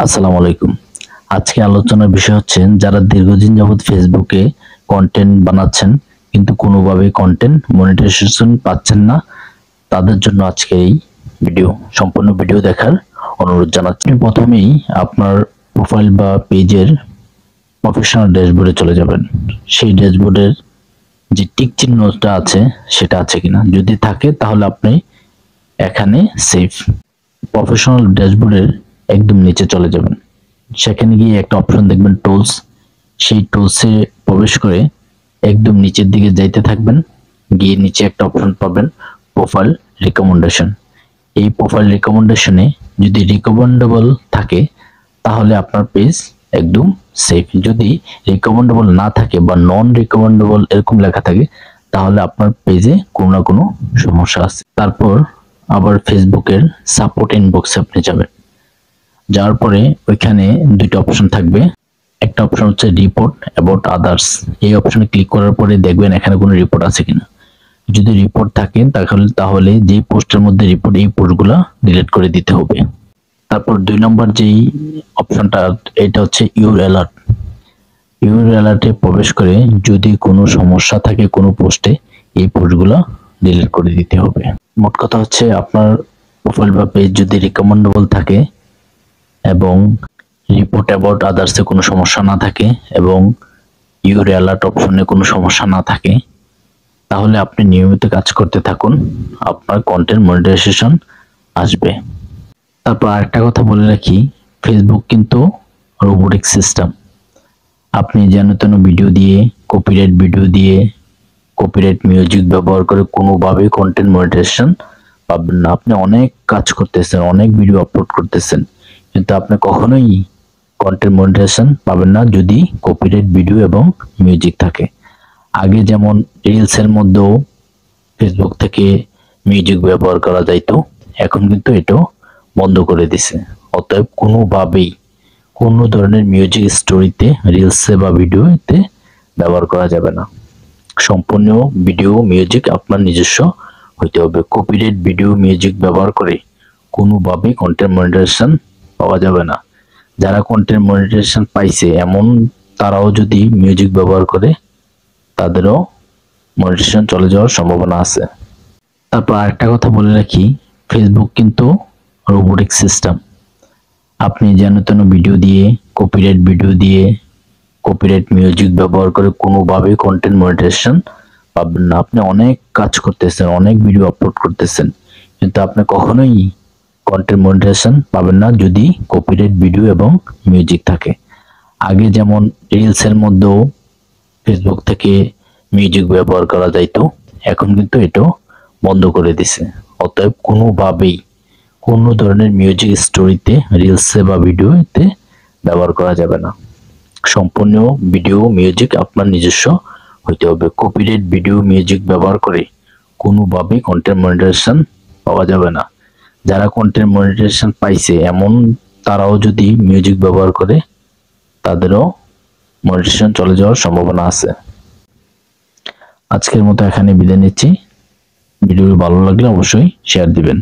আসসালামু আলাইকুম। আজকে আলোচনার বিষয় হচ্ছে যারা দীর্ঘদিন যাবত ফেসবুকে কন্টেন্ট বানাচ্ছেন কিন্তু কোনোভাবেই কন্টেন্ট মনিটাইজেশন পাচ্ছেন না, তাদের জন্য আজকে এই ভিডিও। সম্পূর্ণ ভিডিও দেখার অনুরোধ জানাচ্ছি। আপনি প্রথমেই আপনার প্রোফাইল বা পেজের প্রফেশনাল ড্যাশবোর্ডে চলে যাবেন। সেই ড্যাশবোর্ডের যে টিক চিহ্নটা আছে সেটা আছে কিনা, যদি থাকে তাহলে আপনি এখানে সেভ। প্রফেশনাল ড্যাশবোর্ডের একদম নিচে চলে যাবেন। সেখানে গিয়ে একটা অপশন দেখবেন টুলস, সেই টুলসে প্রবেশ করে একদম নিচের দিকে যাইতে থাকবেন। গিয়ে নিচে একটা অপশন পাবেন প্রোফাইল রিকমেন্ডেশন। এই প্রোফাইল রিকমেন্ডেশনে যদি রিকমেন্ডেবল থাকে তাহলে আপনার পেজ একদম সেফ। যদি রিকমেন্ডেবল না থাকে বা নন রিকমেন্ডেবল এরকম লেখা থাকে তাহলে আপনার পেজে কোনো না কোনো সমস্যা আছে। তারপর আবার ফেসবুকের সাপোর্ট ইনবক্সে আপনি যাবেন। যাওয়ার পরে ওইখানে দুইটা অপশন থাকবে। একটা অপশন হচ্ছে রিপোর্ট অ্যাবাউট আদার্স। এই অপশনে ক্লিক করার পরে দেখবেন এখানে কোনো রিপোর্ট আছে কিনা। যদি রিপোর্ট থাকে তাহলে যে পোস্টের মধ্যে রিপোর্ট, এই পোস্টগুলো ডিলিট করে দিতে হবে। তারপর 2 নম্বর যেই অপশনটা, এটা হচ্ছে ইউর অ্যালার্ট। ইউর অ্যালার্টে প্রবেশ করে যদি কোনো সমস্যা থাকে কোনো পোস্টে, এই পোস্টগুলো ডিলিট করে দিতে হবে। মোট কথা হচ্ছে আপনার প্রোফাইল বা পেজ যদি রিকমেন্ডেবল থাকে এবং রিপোর্ট অ্যাবাউট আদার্সে কোনো সমস্যা না থাকে এবং ইউর অ্যালার্ট অপশনে কোনো সমস্যা না থাকে, তাহলে আপনি নিয়মিত কাজ করতে থাকুন, আপনার কন্টেন্ট মনিটাইজেশন আসবে। তারপর আরেকটা কথা বলে রাখি, ফেসবুক কিন্তু রোবোটিক সিস্টেম। আপনি যেন তেন ভিডিও দিয়ে, কপিরাইট ভিডিও দিয়ে, কপিরাইট মিউজিক ব্যবহার করে কোনোভাবেই কন্টেন্ট মনিটাইজেশন পাবেন না। আপনি অনেক কাজ করতেছেন, অনেক ভিডিও আপলোড করতেছেন, কিন্তু আপনি কখনোই কন্টেন্ট মনিটাইজেশন পাবেন না যদি কপিরাইট ভিডিও এবং মিউজিক থাকে। আগে যেমন রিলসের মধ্যেও ফেসবুক থেকে মিউজিক ব্যবহার করা যাইতো, এখন কিন্তু এটাও বন্ধ করে দিছে। অতএব কোনোভাবেই কোনো ধরনের মিউজিক স্টোরিতে, রিলসে বা ভিডিওতে ব্যবহার করা যাবে না। সম্পূর্ণ ভিডিও মিউজিক আপনার নিজস্ব হইতে হবে। কপিরাইট ভিডিও মিউজিক ব্যবহার করে কোনোভাবেই কন্টেন্ট মনিটাইজেশন পাওয়া যাবে না। যারা কন্টেন্ট মনিটাইজেশন পাইছে এমন তারাও যদি মিউজিক ব্যবহার করে, তাদেরও মনিটাইজেশন চলে যাওয়ার সম্ভাবনা আছে। তারপর আরেকটা কথা বলে রাখি, ফেসবুক কিন্তু রোবোটিক সিস্টেম। আপনি যেন তেন ভিডিও দিয়ে, কপিরাইট ভিডিও দিয়ে, কপিরাইট মিউজিক ব্যবহার করে কোনোভাবেই কন্টেন্ট মনিটাইজেশন পাবেন না। আপনি অনেক কাজ করতেছেন, অনেক ভিডিও আপলোড করতেছেন, কিন্তু আপনি কখনোই কন্টেন্ট মনিটাইজেশন পাবেন না যদি কপিরাইট ভিডিও এবং মিউজিক থাকে। আগে যেমন রিলসের মধ্যেও ফেসবুক থেকে মিউজিক ব্যবহার করা যাইতো, এখন কিন্তু এটাও বন্ধ করে দিছে। অতএব কোনোভাবেই কোনো ধরনের মিউজিক স্টোরিতে, রিলসে বা ভিডিওতে ব্যবহার করা যাবে না। সম্পূর্ণ ভিডিও মিউজিক আপনার নিজস্ব হইতে হবে। কপিরাইট ভিডিও মিউজিক ব্যবহার করে কোনোভাবেই কন্টেন্ট মনিটাইজেশন পাওয়া যাবে না। যারা কন্টেন্ট মনিটাইজেশন পাইছে এমন তারাও যদি মিউজিক ব্যবহার করে, তাদেরও মনিটাইজেশন চলে যাওয়ার সম্ভাবনা আছে। আজকের মতো এখানে বিদায় নিচ্ছি। ভিডিও ভালো লাগলে অবশ্যই শেয়ার দিবেন।